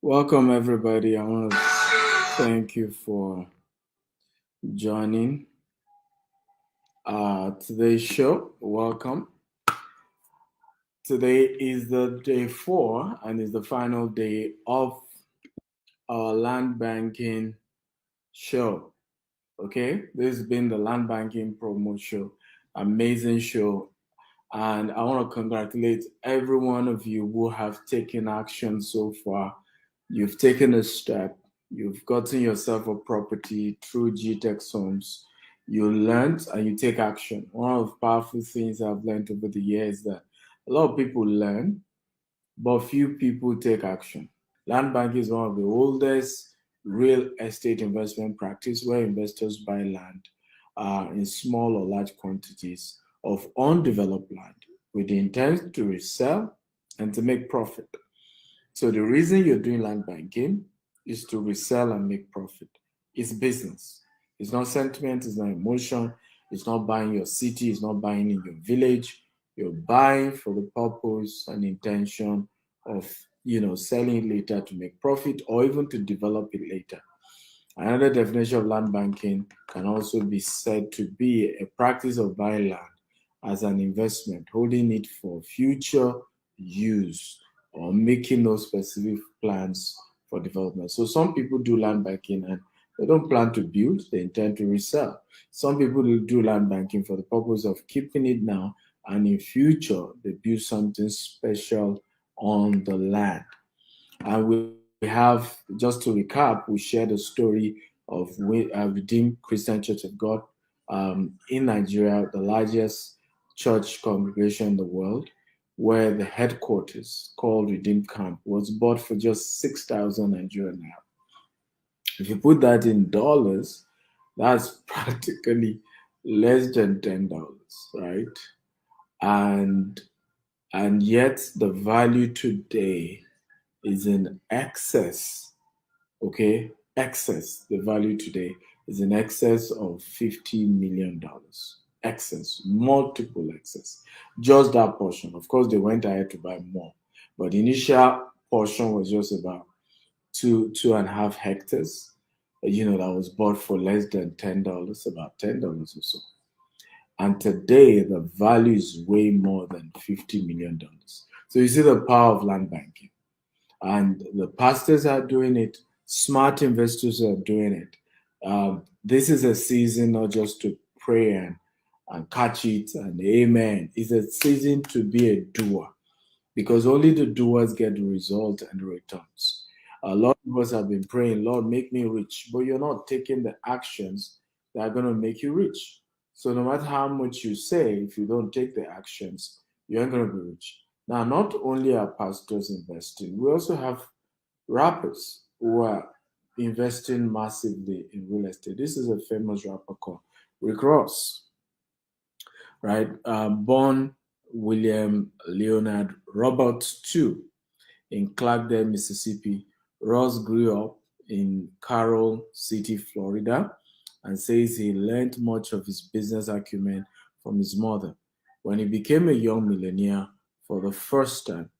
Welcome, everybody. I want to thank you for joining today's show. Welcome. Today is the day 4 and is the final day of our land banking show. Okay, this has been the land banking promo show. Amazing show. And I want to congratulate every one of you who have taken action so far. You've taken a step. You've gotten yourself a property through GTEx Homes. You learned and you take action. One of the powerful things I've learned over the years is that a lot of people learn, but few people take action. Land banking is one of the oldest real estate investment practice where investors buy land in small or large quantities of undeveloped land with the intent to resell and to make profit. So the reason you're doing land banking is to resell and make profit. It's business. It's not sentiment, it's not emotion, it's not buying your city, it's not buying in your village. You're buying for the purpose and intention of selling it later to make profit or even to develop it later. Another definition of land banking can also be said to be a practice of buying land as an investment, holding it for future use or making no specific plans for development. So some people do land banking and they don't plan to build, they intend to resell. Some people do land banking for the purpose of keeping it now and in future they build something special on the land. And we have, just to recap, we shared a story of Redeemed Christian Church of God in Nigeria, the largest church congregation in the world, where the headquarters, called Redeemed Camp, was bought for just 6,000 Nigerian naira. If you put that in dollars, that's practically less than $10, right? And yet the value today is in excess, okay? Excess, the value today is in excess of $50 million. Excess, multiple excess. Just that portion. Of course, they went ahead to buy more, but the initial portion was just about 2.5 hectares, that was bought for less than $10, about $10 or so. And today, the value is way more than $50 million. So you see the power of land banking. And the pastors are doing it, smart investors are doing it. This is a season not just to pray and catch it and amen. It's a season to be a doer because only the doers get the result and the returns. A lot of us have been praying, Lord, make me rich, but you're not taking the actions that are going to make you rich. So no matter how much you say, if you don't take the actions, you aren't going to be rich. Now, not only are pastors investing, we also have rappers who are investing massively in real estate. This is a famous rapper called Rick Ross, right? Born William Leonard Roberts II in Clarkdale, Mississippi. Ross grew up in Carroll City, Florida, and says he learned much of his business acumen from his mother. When he became a young millionaire for the first time,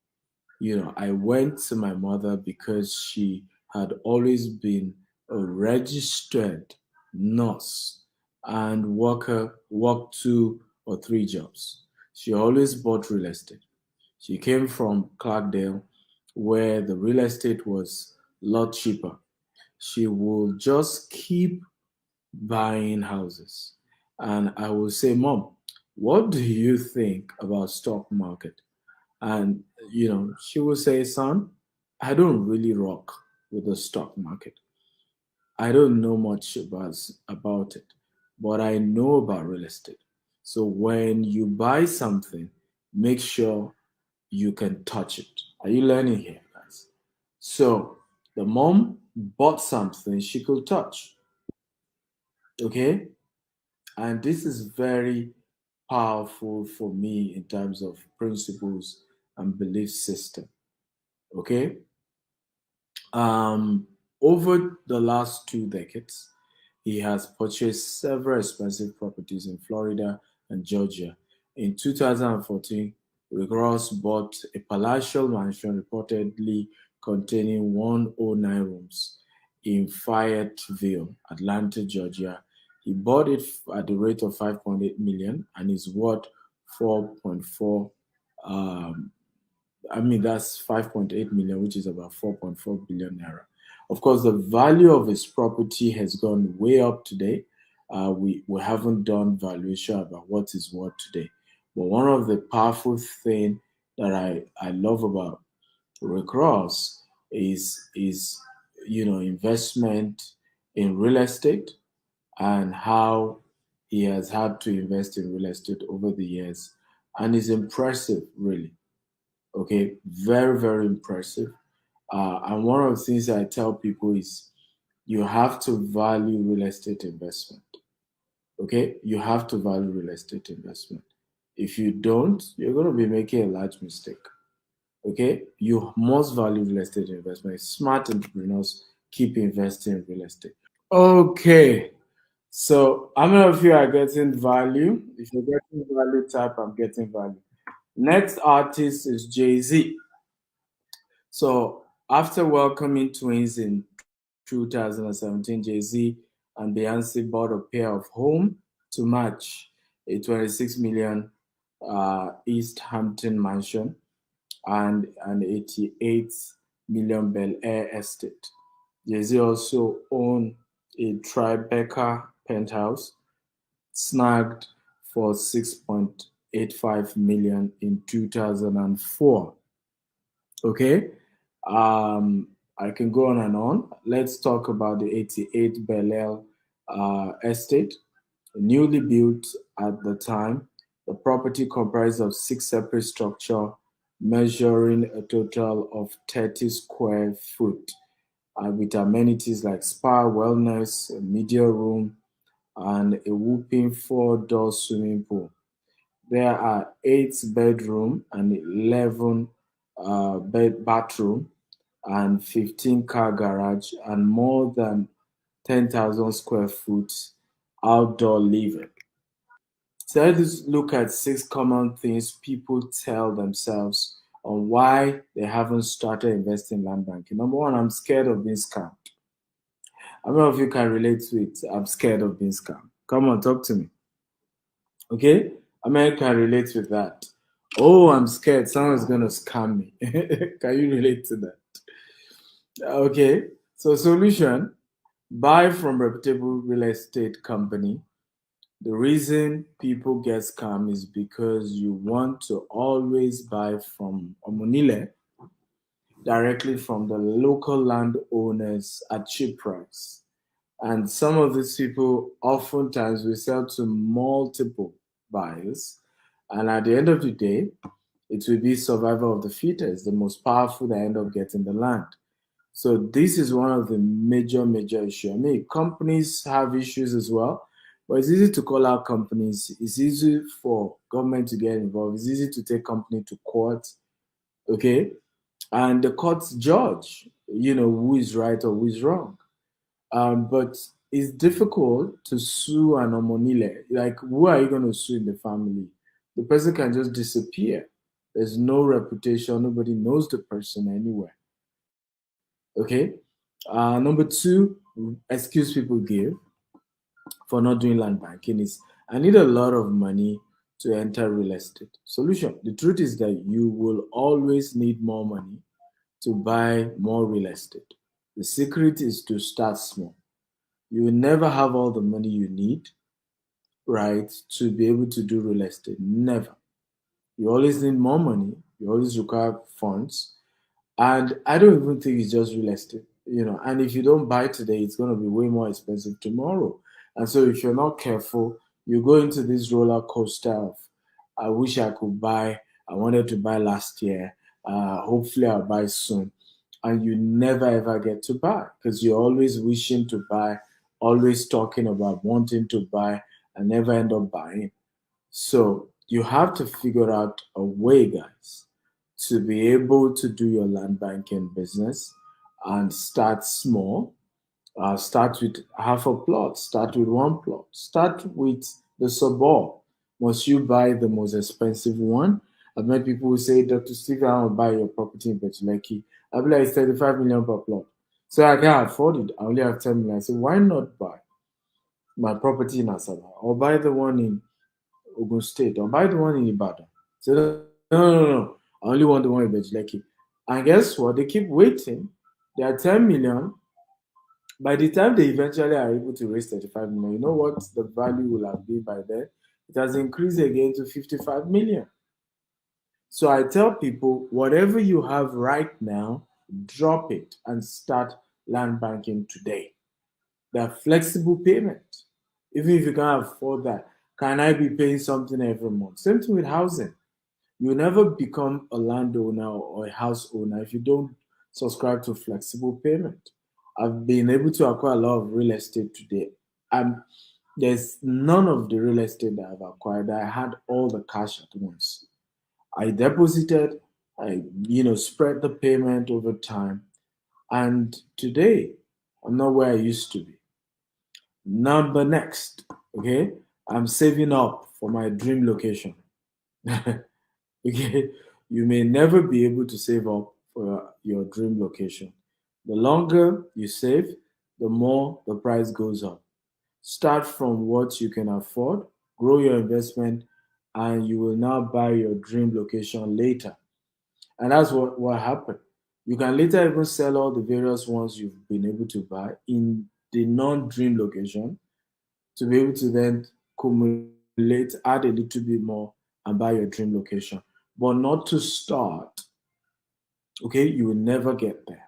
I went to my mother because she had always been a registered nurse and worked 2 or 3 jobs. She always bought real estate. She came from Clarkdale, where the real estate was a lot cheaper. She will just keep buying houses. And I will say, Mom, what do you think about stock market? And she will say, Son, I don't really rock with the stock market. I don't know much about it, but I know about real estate. So when you buy something, make sure you can touch it. Are you learning here, guys? So the mom bought something she could touch. Okay? And this is very powerful for me in terms of principles and belief system. Okay? Um, Over the last 2 decades, he has purchased several expensive properties in Florida and Georgia. In 2014, Rick Ross bought a palatial mansion reportedly containing 109 rooms in Fayetteville, Atlanta, Georgia. He bought it at the rate of 5.8 million and is worth 4.4. Um, I mean, that's 5.8 million, which is about 4.4 billion naira. Of course, the value of his property has gone way up today. We haven't done valuation about what is worth today. But one of the powerful thing that I love about Rick Ross is investment in real estate and how he has had to invest in real estate over the years, and it's impressive, really. Okay, very, very impressive. And one of the things I tell people is you have to value real estate investment. Okay, you have to value real estate investment. If you don't, you're going to be making a large mistake. Okay, you must value real estate investment. Smart entrepreneurs keep investing in real estate. Okay, so how many of you are getting value? If you're getting value, type I'm getting value. Next artist is Jay Z. So after welcoming twins in 2017, Jay-Z and Beyonce bought a pair of home to match a 26 million East Hampton mansion and an 88 million Bel Air estate. Jay-Z also owned a Tribeca penthouse snagged for 6.85 million in 2004. Okay. I can go on and on. Let's talk about the 88 Bel Air estate, newly built at the time. The property comprised of six separate structures measuring a total of 30 square foot with amenities like spa, wellness, a media room, and a whooping four-door swimming pool. There are eight bedroom and 11 bathroom and 15 car garage and more than 10,000 square foot outdoor living. So let's look at six common things people tell themselves on why they haven't started investing in land banking. Number one, I'm scared of being scammed. How many of you can relate to it? I'm scared of being scammed. Come on, talk to me. Okay? How many can relate with that? Oh, I'm scared. Someone's going to scam me. Can you relate to that? Okay. So solution, buy from reputable real estate company. The reason people get scammed is because you want to always buy from Omonile directly from the local landowners at cheap price. And some of these people oftentimes will sell to multiple buyers. And at the end of the day, it will be survival of the fittest, the most powerful that end up getting the land. So this is one of the major issues. I mean, companies have issues as well, but it's easy to call out companies. It's easy for government to get involved. It's easy to take company to court, okay? And the courts judge, who is right or who is wrong. But it's difficult to sue an omonile. Like, who are you going to sue in the family? The person can just disappear. There's no reputation. Nobody knows the person anywhere. Okay. Number two, excuse people give for not doing land banking is I need a lot of money to enter real estate. Solution. The truth is that you will always need more money to buy more real estate. The secret is to start small. You will never have all the money you need, right, to be able to do real estate. Never. You always need more money. You always require funds. And I don't even think it's just real estate. And if you don't buy today, it's going to be way more expensive tomorrow. And so if you're not careful, you go into this roller coaster of, I wish I could buy. I wanted to buy last year. Hopefully I'll buy soon. And you never ever get to buy because you're always wishing to buy, always talking about wanting to buy and never end up buying. So you have to figure out a way, guys, to be able to do your land banking business and start small. Start with half a plot, start with one plot, start with the suburb. Must you buy the most expensive one? I've met people who say, Dr. Steve, I want to buy your property in Betuleki. I'll be like, it's 35 million per plot. So I can't afford it. I only have 10 million. I say, why not buy my property in Asaba or buy the one in Ogun State or buy the one in Ibadan? So no. I only want the one in Bejleki. And guess what? They keep waiting. They are 10 million. By the time they eventually are able to raise 35 million, you know what the value will have been by then? It has increased again to 55 million. So I tell people, whatever you have right now, drop it and start land banking today. That flexible payment. Even if you can't afford that, can I be paying something every month? Same thing with housing. You'll never become a landowner or a house owner if you don't subscribe to flexible payment. I've been able to acquire a lot of real estate today. And there's none of the real estate that I've acquired that I had all the cash at once. I deposited, I spread the payment over time. And today, I'm not where I used to be. Number next, okay? I'm saving up for my dream location. Okay, you may never be able to save up for your dream location. The longer you save, the more the price goes up. Start from what you can afford, grow your investment, and you will now buy your dream location later. And that's what happened. You can later even sell all the various ones you've been able to buy in the non-dream location to be able to then accumulate, add a little bit more, and buy your dream location. But not to start, okay? You will never get there.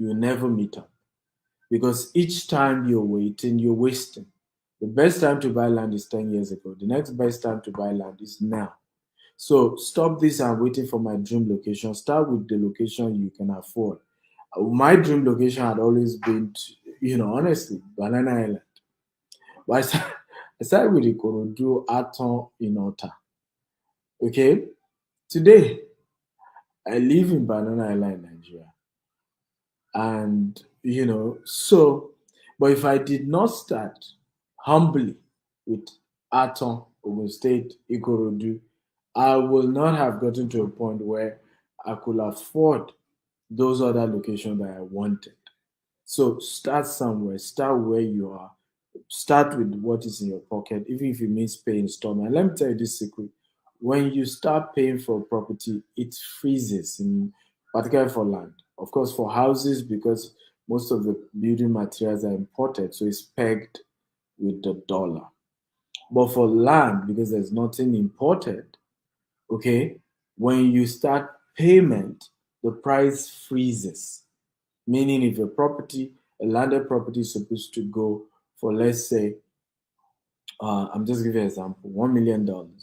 You will never meet up. Because each time you're waiting, you're wasting. The best time to buy land is 10 years ago. The next best time to buy land is now. So stop this and waiting for my dream location. Start with the location you can afford. My dream location had always been, honestly, Banana Island. But I started with Ikorodu, Aton, in Ota. Okay? Today, I live in Banana Island, Nigeria. And, so, but if I did not start humbly with Aton, Ogun State, Ikorodu, I will not have gotten to a point where I could afford those other locations that I wanted. So start somewhere, start where you are, start with what is in your pocket, even if it means paying installment. Let me tell you this secret. When you start paying for property, it freezes, in particular for land. Of course, for houses, because most of the building materials are imported, so it's pegged with the dollar. But for land, because there's nothing imported, okay, when you start payment, the price freezes. Meaning, if a landed property is supposed to go for, let's say, I'm just giving you an example, $1 million,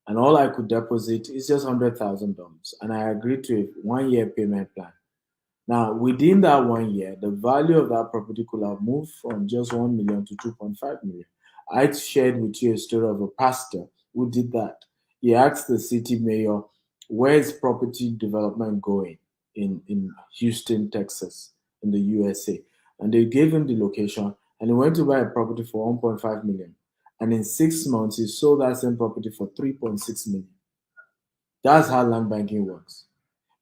and all I could deposit is just $100,000, and I agreed to a 1 year payment plan. Now, within that 1 year, the value of that property could have moved from just 1 million to 2.5 million. I shared with you a story of a pastor who did that. He asked the city mayor, where is property development going in Houston, Texas, in the USA? And they gave him the location, and he went to buy a property for 1.5 million. And in 6 months, he sold that same property for 3.6 million. That's how land banking works.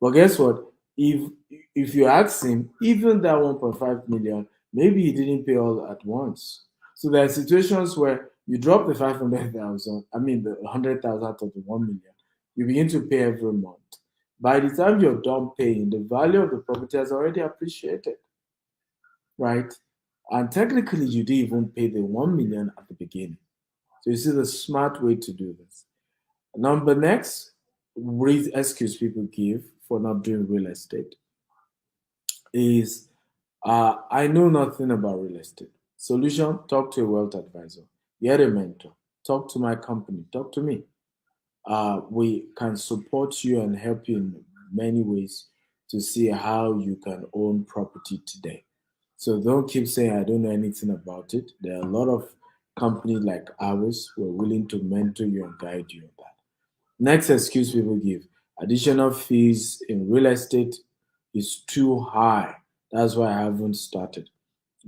But guess what? If if you ask him, even that 1.5 million, maybe he didn't pay all at once. So there are situations where you drop the 500,000, I mean the 100,000 out of the 1 million, you begin to pay every month. By the time you're done paying, the value of the property has already appreciated, right? And technically, you didn't even pay the 1 million at the beginning. So you see the smart way to do this. Number next, excuse people give for not doing real estate is I know nothing about real estate. Solution, talk to a wealth advisor. Get a mentor. Talk to my company. Talk to me. We can support you and help you in many ways to see how you can own property today. So don't keep saying I don't know anything about it. There are a lot of companies like ours who are willing to mentor you and guide you on that. Next excuse people give, additional fees in real estate is too high. That's why I haven't started.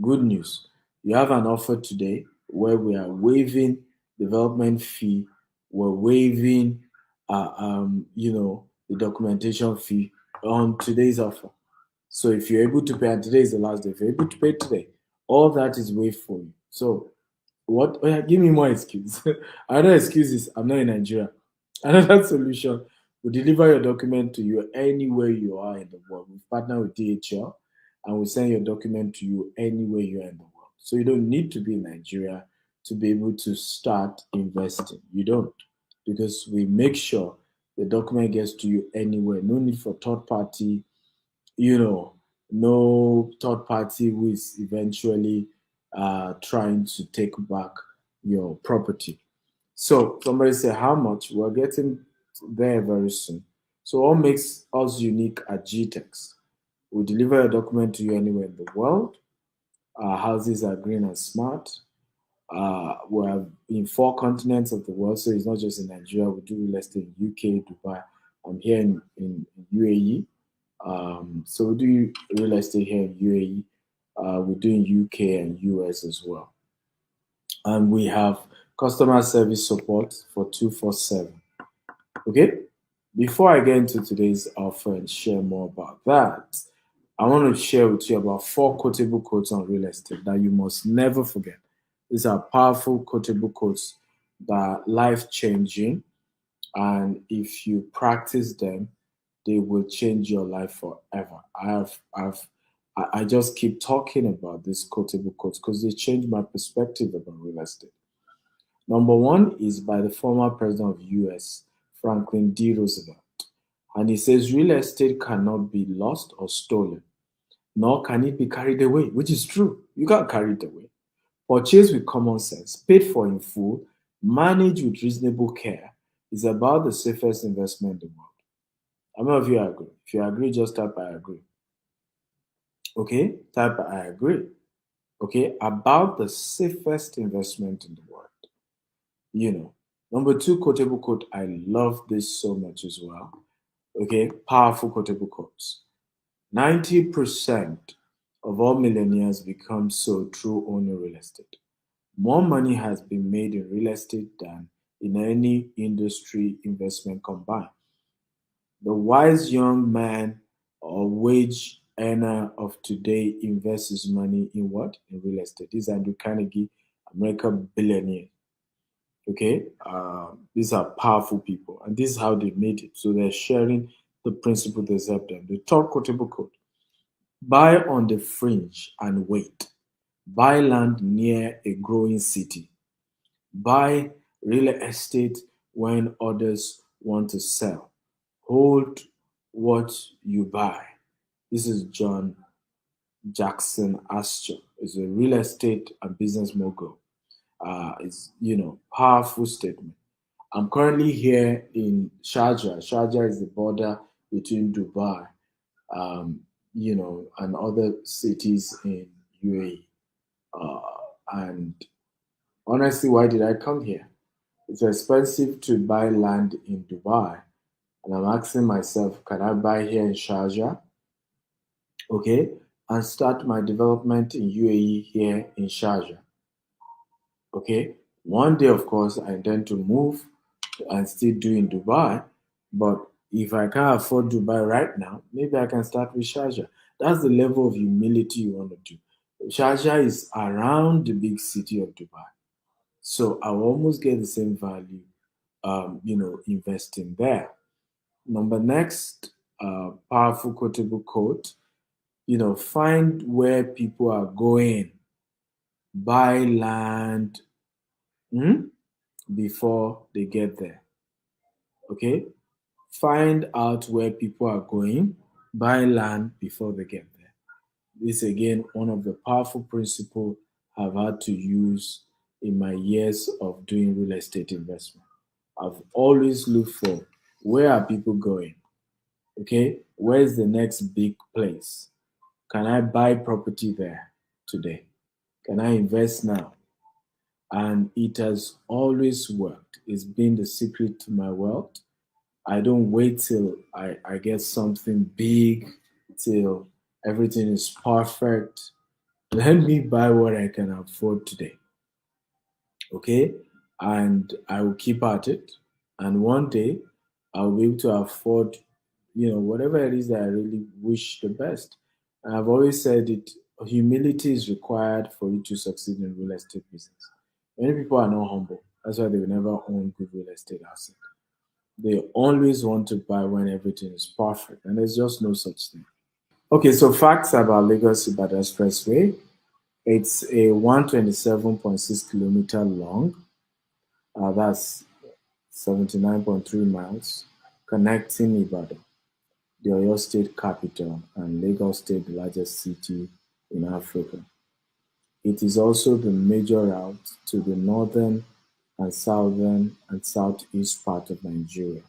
Good news. You have an offer today where we are waiving development fee. We're waiving, the documentation fee on today's offer. So if you're able to pay, and today is the last day, if you're able to pay today, all that is waived for you. So what? Oh yeah, give me more excuse. Another excuse is I'm not in Nigeria. Another solution: we deliver your document to you anywhere you are in the world. We partner with DHL, and we send your document to you anywhere you are in the world. So you don't need to be in Nigeria to be able to start investing. You don't, because we make sure the document gets to you anywhere. No need for third party, you know, no third party who is eventually trying to take back your property. So somebody say how much? We're getting there very soon. So what makes us unique at GTEX? We deliver a document to you anywhere in the world. Our houses are green and smart. We're in 4 continents of the world, so it's not just in Nigeria. We do real estate in UK, Dubai. I'm here in UAE. So we do real estate here in UAE. We do in UK and US as well. And we have customer service support for 247. Okay? Before I get into today's offer and share more about that, I want to share with you about 4 quotable quotes on real estate that you must never forget. These are powerful quotable quotes that are life changing, and if you practice them, they will change your life forever. I just keep talking about these quotable quotes because they change my perspective about real estate. Number one is by the former president of US, Franklin D. Roosevelt. And he says real estate cannot be lost or stolen, nor can it be carried away, which is true. You can't carry it away. Purchase with common sense, paid for in full, managed with reasonable care is about the safest investment in the world. How many of you agree? If you agree, just type I agree. Okay? Type I agree. Okay? About the safest investment in the world. You know. Number two, quotable quote. I love this so much as well. Okay? Powerful quotable quotes. 90% of all millionaires become so through owning real estate. More money has been made in real estate than in any industry investment combined. The wise young man or wage earner of today invests his money in what? In real estate. This is Andrew Carnegie, American billionaire. Okay, these are powerful people, and this is how they made it. So they're sharing the principle that's helped them. The third quotable quote: buy on the fringe and wait. Buy land near a growing city. Buy real estate when others want to sell. Hold what you buy. This is John Jackson Astor. He's a real estate and business mogul. It's powerful statement. I'm currently here in Sharjah. Sharjah is the border between Dubai, and other cities in UAE. And honestly, why did I come here? It's expensive to buy land in Dubai, and I'm asking myself, can I buy here in Sharjah? Okay, and start my development in UAE here in Sharjah. Okay, one day, of course, I intend to move and still do in Dubai, but if I can't afford Dubai right now, maybe I can start with Sharjah. That's the level of humility you want to do. Sharjah is around the big city of Dubai, so I will almost get the same value, investing there. Number next, powerful quotable quote, find where people are going, buy land before they get there. Okay? Find out where people are going, buy land before they get there. This again, one of the powerful principles I've had to use in my years of doing real estate investment. I've always looked for where are people going? Okay, where's the next big place? Can I buy property there today? Can I invest now? And it has always worked. It's been the secret to my wealth. I don't wait till I get something big, till everything is perfect. Let me buy what I can afford today. Okay? And I will keep at it. And one day I'll be able to afford, whatever it is that I really wish the best. I've always said it, humility is required for you to succeed in real estate business. Many people are not humble. That's why they will never own good real estate asset. They always want to buy when everything is perfect, and there's just no such thing. Okay, so facts about Lagos Ibadan Expressway. It's a 127.6 kilometer long. That's 79.3 miles, connecting Ibadan, the Oyo State capital, and Lagos State, the largest city in Africa. It is also the major route to the northern and southern and southeast part of Nigeria.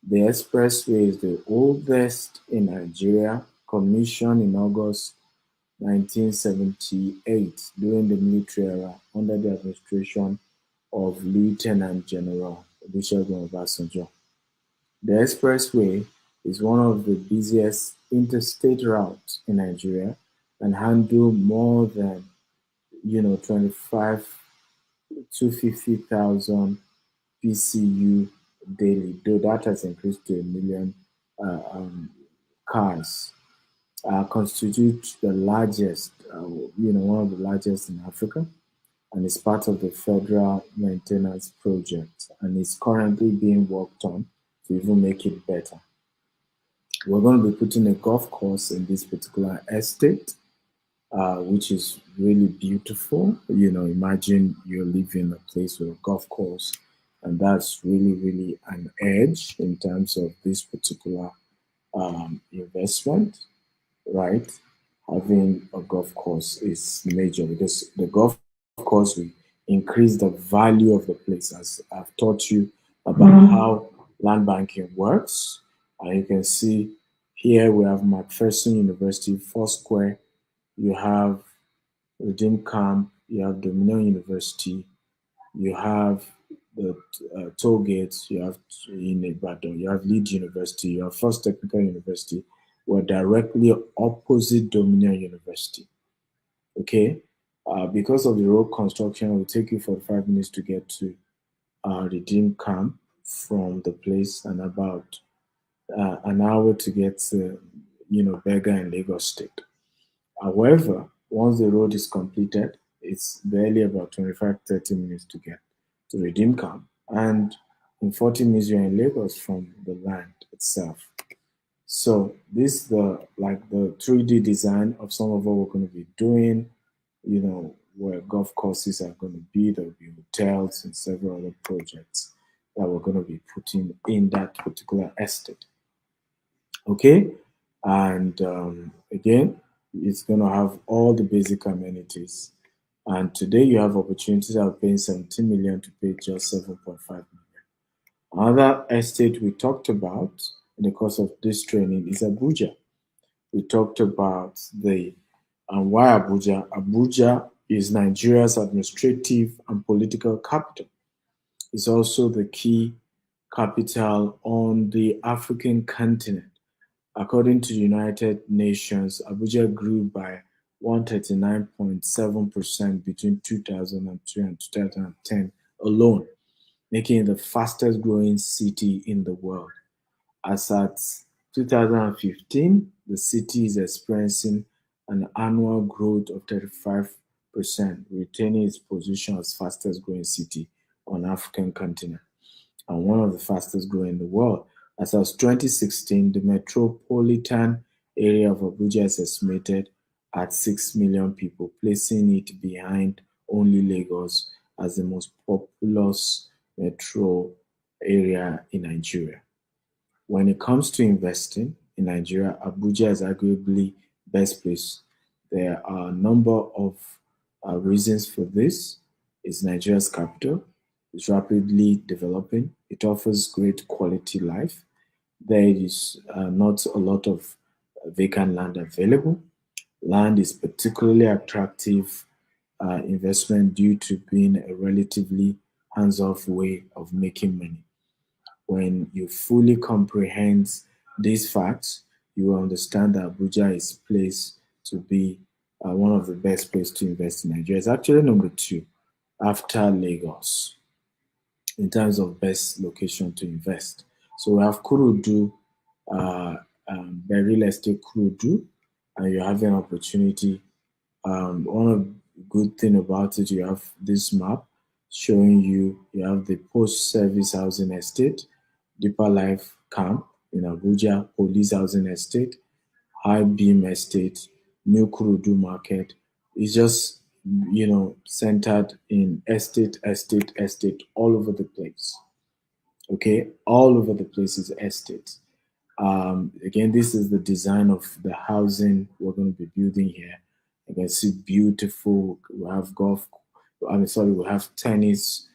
The expressway is the oldest in Nigeria, commissioned in August 1978 during the military era under the administration of Lieutenant General Olusegun Obasanjo. The expressway is one of the busiest interstate routes in Nigeria and handle more than 25 to 50,000 PCU daily, though that has increased to a million uh, um, cars. Constitute the largest, one of the largest in Africa, and is part of the federal maintenance project and is currently being worked on to even make it better. We're going to be putting a golf course in this particular estate, which is really beautiful. Imagine you're living in a place with a golf course, and that's really, really an edge in terms of this particular investment, right? Having a golf course is major because the golf course will increase the value of the place. As I've taught you about how land banking works, and you can see here we have McPherson University, Foursquare, you have Redeem Camp, you have Dominion University, you have the toll gates, you have in Ibadan, you have Leeds University, you have First Technical University. We're directly opposite Dominion University. Okay, because of the road construction, it will take you 45 minutes to get to Redeem Camp from the place, and about an hour to get to, Berger in Lagos State. However, once the road is completed, it's barely about 25-30 minutes to get to Redeem Camp, and in 40 minutes you're in Lagos from the land itself. So this the like the 3D design of some of what we're going to be doing, where golf courses are going to be, there'll be hotels and several other projects that we're going to be putting in that particular estate. Okay, and again, it's going to have all the basic amenities. And today you have opportunities of paying 17 million to pay just 7.5 million. Another estate we talked about in the course of this training is Abuja. We talked about the and why Abuja. Abuja is Nigeria's administrative and political capital. It's also the key capital on the African continent. According to the United Nations, Abuja grew by 139.7% between 2002 and 2010 alone, making it the fastest growing city in the world. As at 2015, the city is experiencing an annual growth of 35%, retaining its position as fastest growing city on African continent and one of the fastest growing in the world. As of 2016, the metropolitan area of Abuja is estimated at 6 million people, placing it behind only Lagos as the most populous metro area in Nigeria. When it comes to investing in Nigeria, Abuja is arguably best place. There are a number of reasons for this. It's Nigeria's capital. It's rapidly developing. It offers great quality life. There is not a lot of vacant land available. Land is particularly attractive investment due to being a relatively hands-off way of making money. When you fully comprehend these facts, you will understand that Abuja is placed to be one of the best places to invest in Nigeria. It's actually number two after Lagos in terms of best location to invest. So we have Kurudu, by real estate Kurudu, and you're having an opportunity. One good thing about it, you have this map showing you have the post-service housing estate, Deeper Life Camp in Abuja, Police Housing Estate, High Beam Estate, New Kurudu Market. It's just centered in estate all over the place. Okay, all over the place is estates. Again, this is the design of the housing we're going to be building here. You can see beautiful. We have golf. I mean, sorry, we have tennis,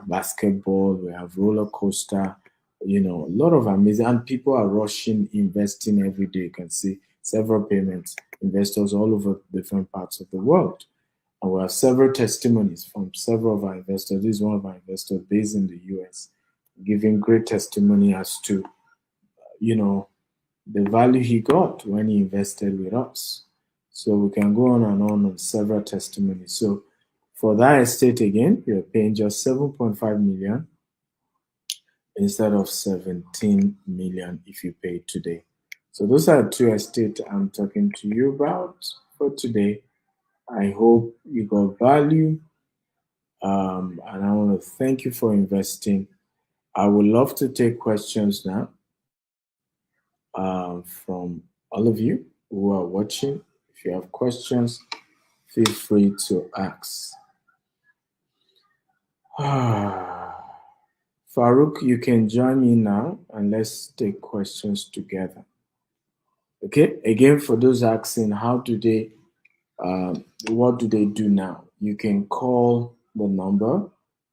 basketball. We have roller coaster. A lot of amazing. And people are rushing, investing every day. You can see several payments, investors all over different parts of the world. And we have several testimonies from several of our investors. This is one of our investors based in the US, giving great testimony as to you know the value he got when he invested with us. So we can go on several testimonies. So for that estate again, you're paying just 7.5 million instead of 17 million if you pay today. So those are two estates I'm talking to you about for today. I hope you got value. And I want to thank you for investing. I would love to take questions now from all of you who are watching. If you have questions, feel free to ask. Farouk, you can join me now and let's take questions together. Okay, again, for those asking, what do they do now? You can call the number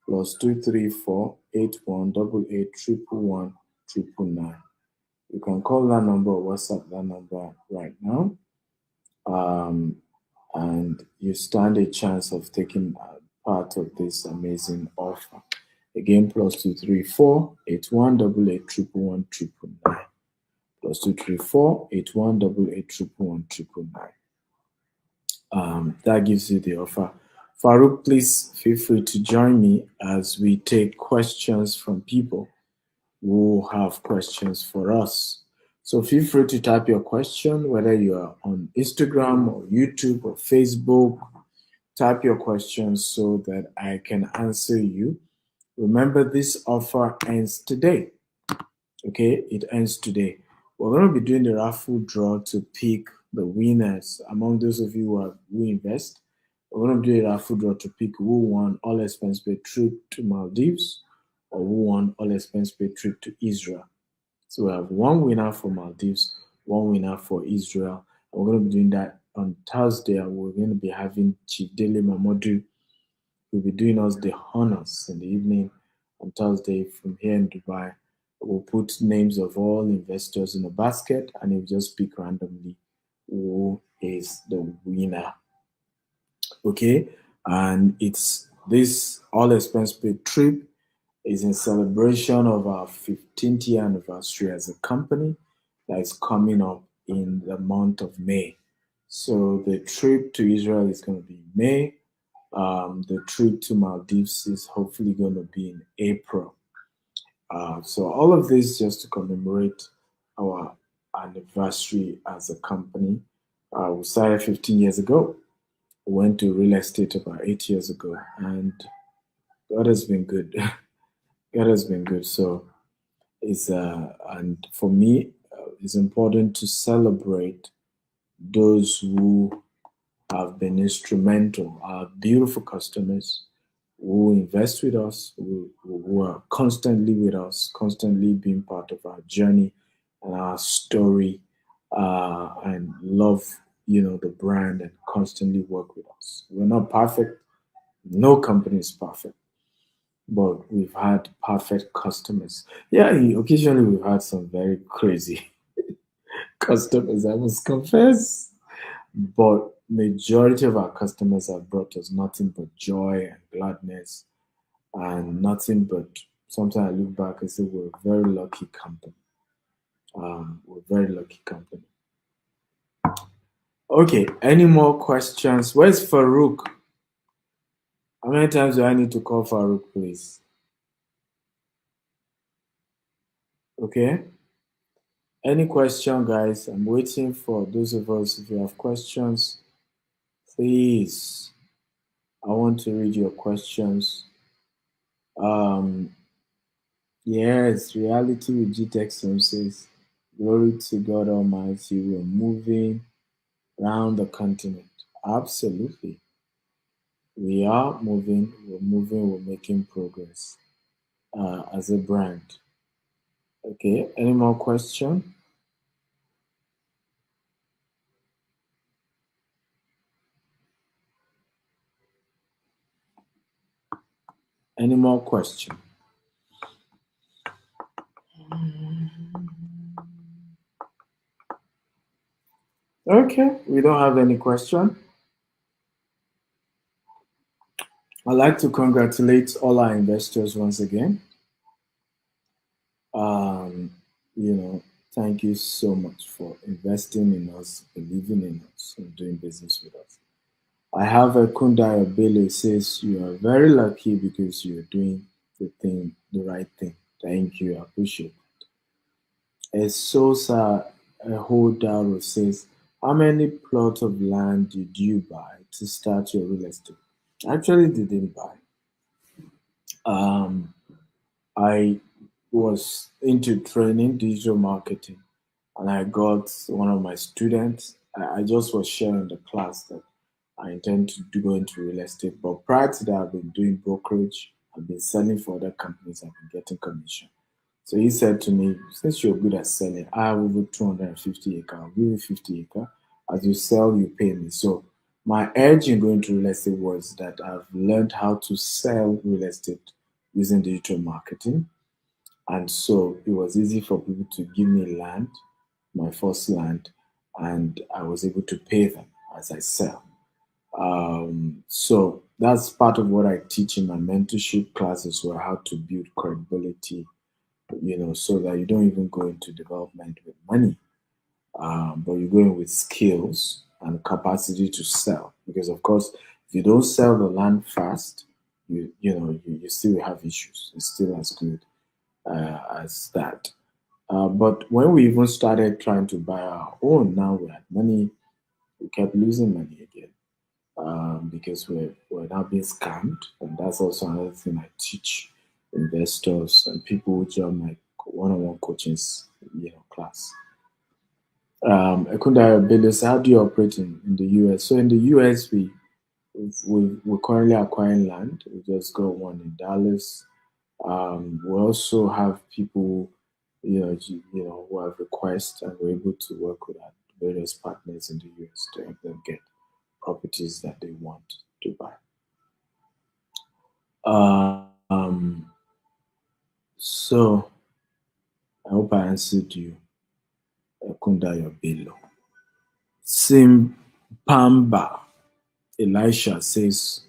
+234 8188 111 You can call that number or WhatsApp that number right now. And you stand a chance of taking part of this amazing offer. Again, +234 8188 111 +234 8188 111 That gives you the offer. Farouk, please feel free to join me as we take questions from people who have questions for us. So feel free to type your question, whether you are on Instagram or YouTube or Facebook. Type your questions so that I can answer you. Remember, this offer ends today. Okay, it ends today. We're going to be doing the raffle draw to pick the winners among those of you who invest. We're going to do a raffle draw to pick who won all expense paid trip to Maldives or who won all expense paid trip to Israel. So we have one winner for Maldives, one winner for Israel. And we're going to be doing that on Thursday, and we're going to be having Chief Dele Mamodu who will be doing us the honors in the evening on Thursday from here in Dubai. We'll put names of all investors in a basket and he'll just pick randomly who is the winner. Okay, and it's this all expense paid trip is in celebration of our 15th year anniversary as a company that is coming up in the month of May. So the trip to Israel is going to be May. The trip to Maldives is hopefully going to be in April. So all of this just to commemorate our anniversary as a company. We started 15 years ago. We went to real estate about 8 years ago, and God has been good. God has been good. So it's and for me, it's important to celebrate those who have been instrumental, our beautiful customers who invest with us, who are constantly with us, constantly being part of our journey and our story, and love, the brand and constantly work with us. We're not perfect. No company is perfect, but we've had perfect customers. Yeah, occasionally we've had some very crazy customers, I must confess. But majority of our customers have brought us nothing but joy and gladness and nothing but sometimes I look back and say we're a very lucky company. We're a very lucky company. Okay, any more questions? Where's Farouk? How many times do I need to call Farouk, please? Okay. Any question, guys? I'm waiting for those of us. If you have questions, please. I want to read your questions. Um, yes, reality with GTExum says, "Glory to God Almighty, we're moving around the continent." Absolutely. We are moving, we're making progress as a brand. Okay, any more question? Any more question? Okay, we don't have any question. I'd like to congratulate all our investors once again. Um, you know, thank you so much for investing in us, believing in us, and doing business with us. I have a Kundayo Bele says you are very lucky because you're doing the right thing. Thank you, I appreciate it. A Sosa Hodaro says, how many plots of land did you buy to start your real estate? I actually didn't buy. Um, I was into training digital marketing, and I got one of my students. I just was sharing the class that I intend to go into real estate. But prior to that, I've been doing brokerage. I've been selling for other companies. I've been getting commission. So he said to me, since you're good at selling, I have over 250 acre. I'll give you 50 acre. As you sell, you pay me. So my edge in going to real estate was that I've learned how to sell real estate using digital marketing. And so it was easy for people to give me land, my first land, and I was able to pay them as I sell. So that's part of what I teach in my mentorship classes, where how to build credibility, so that you don't even go into development with money, but you go in with skills and capacity to sell. Because of course, if you don't sell the land fast, you still have issues. It's still as good as that. But when we even started trying to buy our own, now we had money, we kept losing money again, because we're now being scammed. And that's also another thing I teach investors and people who join my one-on-one coaching class. Ekunda Belis, how do you operate in the US? So in the US, we're currently acquiring land. We just got one in Dallas. We also have people, who have requests, and we're able to work with our various partners in the US to help them get properties that they want to buy. Um, so I hope I answered you, Kunda Yobelo. Simpamba Elisha says,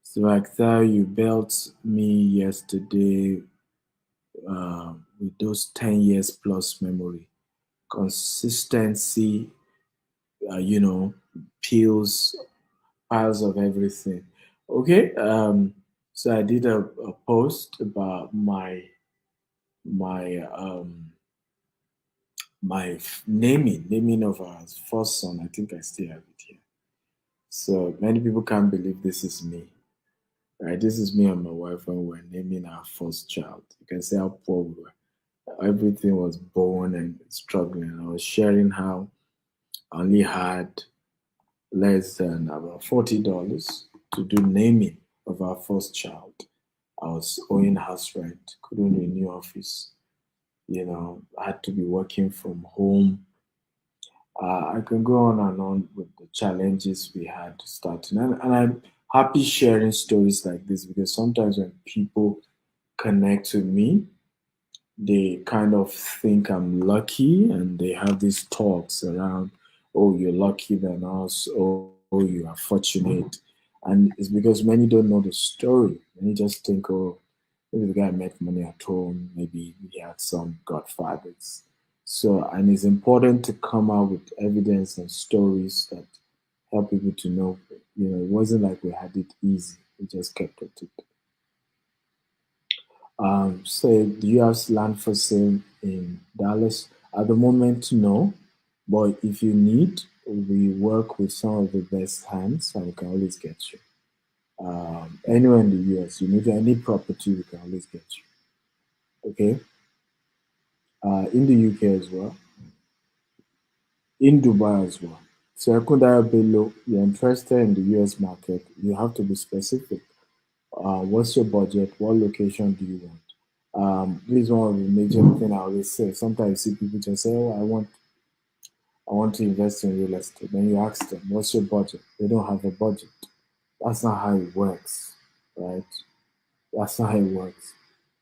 Swagtha, you built me yesterday with those 10 years plus memory. Consistency, you know, pills, piles of everything. Okay, so I did a post about my naming of our first son. I think I still have it here. So many people can't believe this is me. Right, this is me and my wife when we were naming our first child. You can see how poor we were. Everything was born and struggling. I was sharing how I only had less than about $40 to do naming of our first child. I was owing house rent, couldn't renew office. I had to be working from home. I can go on and on with the challenges we had starting, and I'm happy sharing stories like this because sometimes when people connect with me, they kind of think I'm lucky, and they have these talks around, oh, you're lucky than us, oh, you are fortunate. And it's because many don't know the story. Many just think, oh, maybe the guy met money at home, maybe he had some godfathers. So, and it's important to come out with evidence and stories that help people to know, it wasn't like we had it easy. We just kept at it. So do you have land for sale in Dallas? At the moment, no. But if you need, we work with some of the best hands and we can always get you. Anywhere in the US, you need any property, we can always get you. Okay. In the UK as well, in Dubai as well. So Akintayo Bello, you're interested in the US market, you have to be specific. What's your budget? What location do you want? This is one of the major thing I always say. Sometimes you see people just say, "Oh, I want to invest in real estate." Then you ask them, "What's your budget?" They don't have a budget. That's not how it works, right? That's not how it works.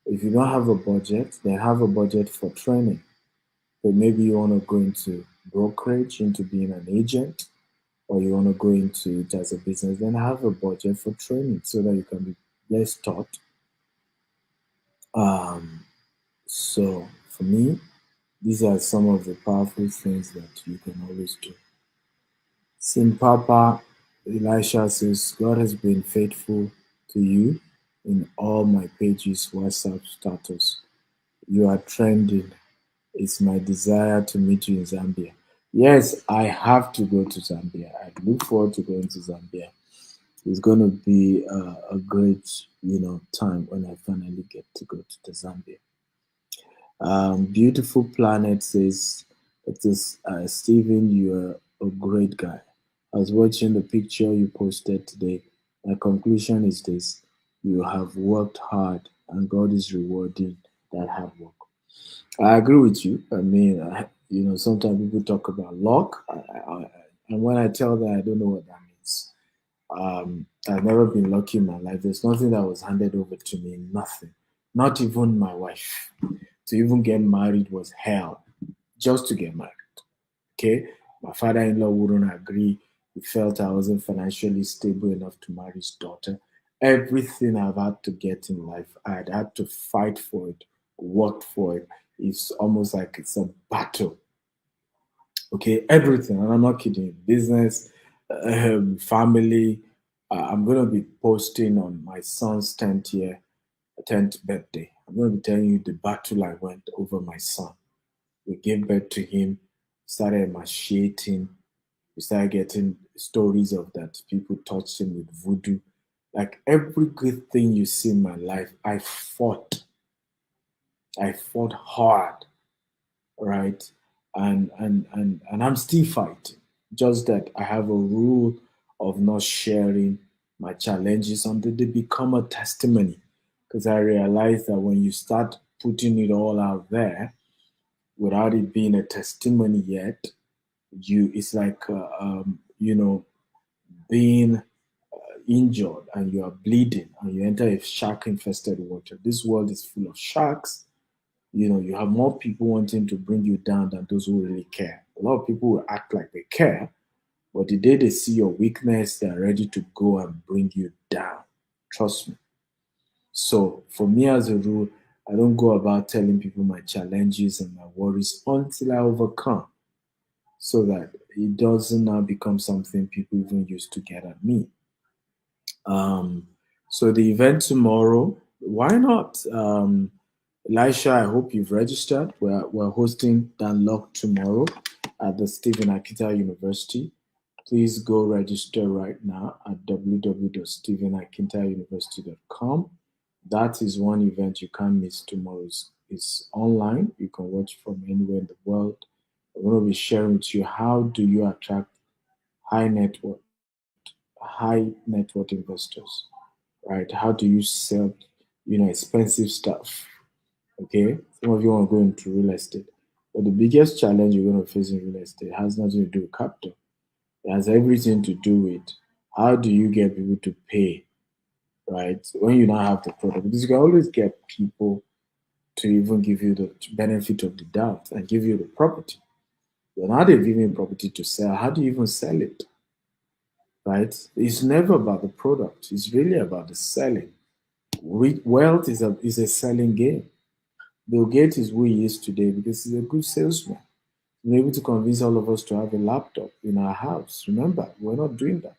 If you don't have a budget, then have a budget for training. But maybe you want to go into brokerage, into being an agent, or you want to go into it as a business, then have a budget for training so that you can be less taught. Um, so for me, these are some of the powerful things that you can always do. Sim Papa Elisha says, God has been faithful to you in all my pages, WhatsApp status. You are trending. It's my desire to meet you in Zambia. Yes, I have to go to Zambia. I look forward to going to Zambia. It's going to be a great, time when I finally get to go to the Zambia. Beautiful Planet says, it is Stephen, you're a great guy. I was watching the picture you posted today. My conclusion is this: you have worked hard and God is rewarding that hard work. I agree with you. I mean, sometimes people talk about luck, and when I tell them, I don't know what that means. I've never been lucky in my life. There's nothing that was handed over to me. Nothing. Not even my wife. To even get married was hell. Just to get married. Okay. My father-in-law wouldn't agree. He felt I wasn't financially stable enough to marry his daughter. Everything I've had to get in life, I'd had to fight for it, work for it. It's almost like it's a battle. Okay, everything, and I'm not kidding. Business, family. I'm gonna be posting on my son's 10th birthday. I'm gonna be telling you the battle I went over my son. We gave birth to him, started emaciating. We started getting stories of that people touched him with voodoo. Like every good thing you see in my life, I fought. I fought hard, right? And I'm still fighting. Just that I have a rule of not sharing my challenges until they become a testimony. Because I realize that when you start putting it all out there without it being a testimony yet, it's like being injured and you are bleeding and you enter a shark infested water. This world is full of sharks. You have more people wanting to bring you down than those who really care. A lot of people will act like they care, but the day they see your weakness, they're ready to go and bring you down. Trust me. So, for me, as a rule, I don't go about telling people my challenges and my worries until I overcome so that it doesn't now become something people even use to get at me. Um, so the event tomorrow, why not? Elisha, I hope you've registered. We're hosting Dan Lock tomorrow at the Stephen Akita University. Please go register right now at www.stephenakintauniversity.com. That is one event you can't miss tomorrow. It's online. You can watch from anywhere in the world. I'm going to be sharing with you how do you attract high net worth, high net worth investors, right? How do you sell, expensive stuff? Okay, some of you want to go into real estate, but the biggest challenge you're going to face in real estate has nothing to do with capital. It has everything to do with how do you get people to pay, right? When you don't have the product, because you can always get people to even give you the benefit of the doubt and give you the property. But now they've given you property to sell. How do you even sell it? Right? It's never about the product. It's really about the selling. Wealth is a selling game. Bill Gates is who he is today because he's a good salesman. He's able to convince all of us to have a laptop in our house. Remember, we're not doing that.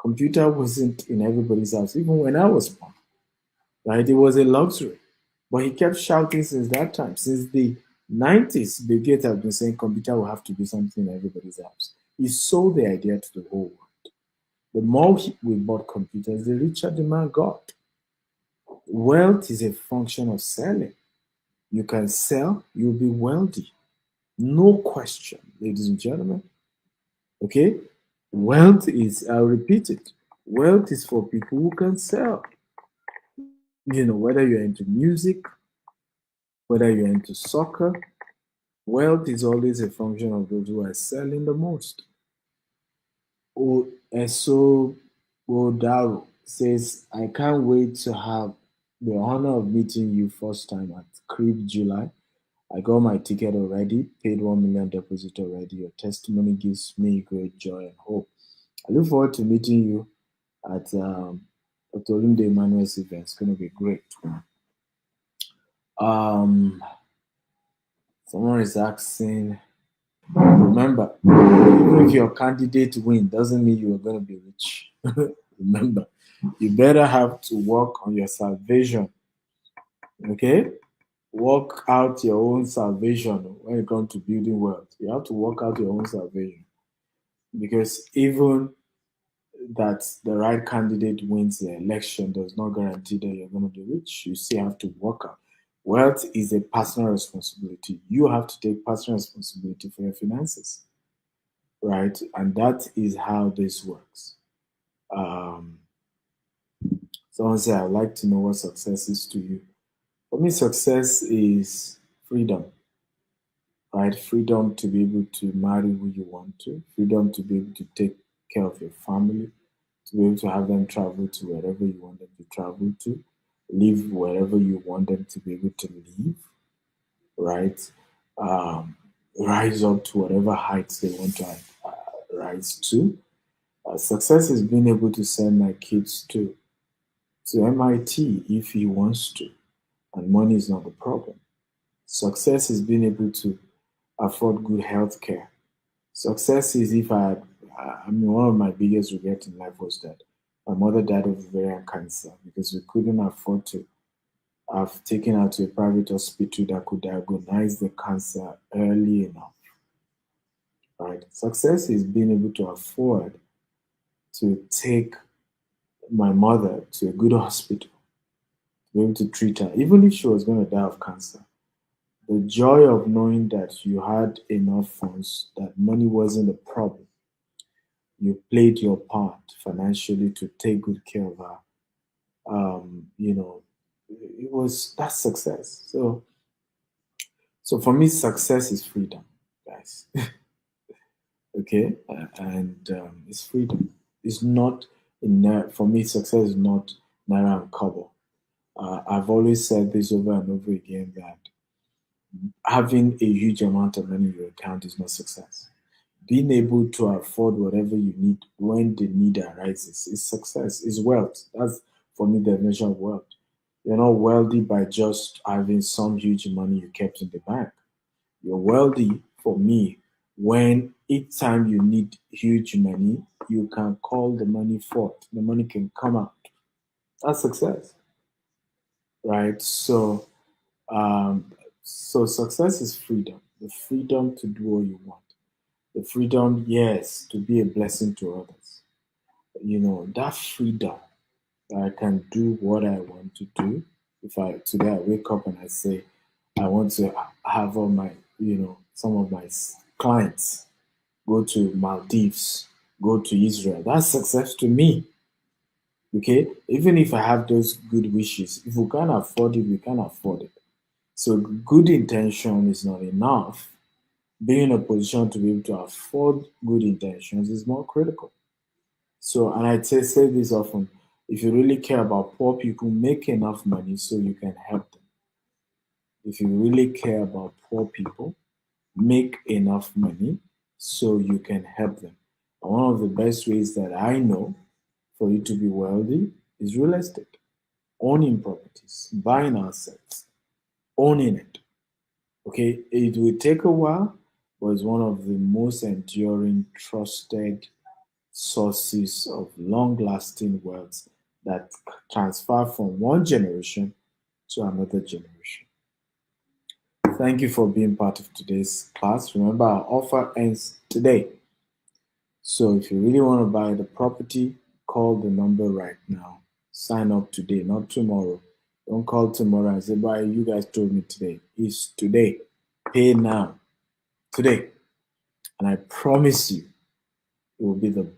Computer wasn't in everybody's house, even when I was born. Right? It was a luxury. But he kept shouting since that time, since the 90s, Bill Gates has been saying computer will have to be something in everybody's house. He sold the idea to the whole world. The more we bought computers, the richer the man got. Wealth is a function of selling. You can sell, you'll be wealthy. No question, ladies and gentlemen. Okay? Wealth is, I'll repeat it, wealth is for people who can sell. Whether you're into music, whether you're into soccer, wealth is always a function of those who are selling the most. Eso Godaro says, I can't wait to have the honor of meeting you first time at Crib July. I got my ticket already, paid 1 million deposit already. Your testimony gives me great joy and hope. I look forward to meeting you at Dr. Olumide Emmanuel's event. It's going to be great. Um, Someone is asking, remember, even if your candidate win, doesn't mean you are going to be rich. Remember, you better have to work on your salvation. Okay? Work out your own salvation when it comes to building wealth. You have to work out your own salvation. Because even that the right candidate wins the election does not guarantee that you're going to be rich. You still have to work out. Wealth is a personal responsibility. You have to take personal responsibility for your finances, right? And that is how this works. Um, Someone said, I'd like to know what success is to you. For me, success is freedom, right? Freedom to be able to marry who you want to, freedom to be able to take care of your family, to be able to have them travel to wherever you want them to travel to, live wherever you want them to be able to live, right? Um, Rise up to whatever heights they want to rise to. Success is being able to send my kids to MIT if he wants to, and money is not the problem. Success is being able to afford good health care. Success is if I mean, one of my biggest regrets in life was that my mother died of ovarian cancer because we couldn't afford to have taken her to a private hospital that could diagnose the cancer early enough. Right? Success is being able to afford to take my mother to a good hospital, to be able to treat her, even if she was going to die of cancer. The joy of knowing that you had enough funds, that money wasn't a problem. You played your part financially to take good care of her. It was that success. So for me, success is freedom, guys. Okay, and it's freedom. It's not for me. Success is not naira and kobo. I've always said this over and over again that having a huge amount of money in your account is not success. Being able to afford whatever you need when the need arises is success, is wealth. That's for me the definition of wealth. You're not wealthy by just having some huge money you kept in the bank. You're wealthy for me when each time you need huge money, you can call the money forth. The money can come out. That's success, right? Um, so success is freedom. The freedom to do what you want. The freedom, yes, to be a blessing to others. That freedom that I can do what I want to do. If I today I wake up and I say I want to have all my, some of my clients go to Maldives, go to Israel. That's success to me. Okay, even if I have those good wishes, if we can't afford it, we can't afford it. So good intention is not enough. Being in a position to be able to afford good intentions is more critical. So, and I say this often: if you really care about poor people, make enough money so you can help them. If you really care about poor people, make enough money so you can help them. And one of the best ways that I know for you to be wealthy is real estate, owning properties, buying assets, owning it. Okay, it will take a while, but it's one of the most enduring, trusted sources of long lasting wealth that transfer from one generation to another generation. Thank you for being part of today's class. Remember, our offer ends today. So if you really want to buy the property, call the number right now. Sign up today, not tomorrow. Don't call tomorrow and say, "Bye, you guys told me today." It's today. Pay now. Today. And I promise you, it will be the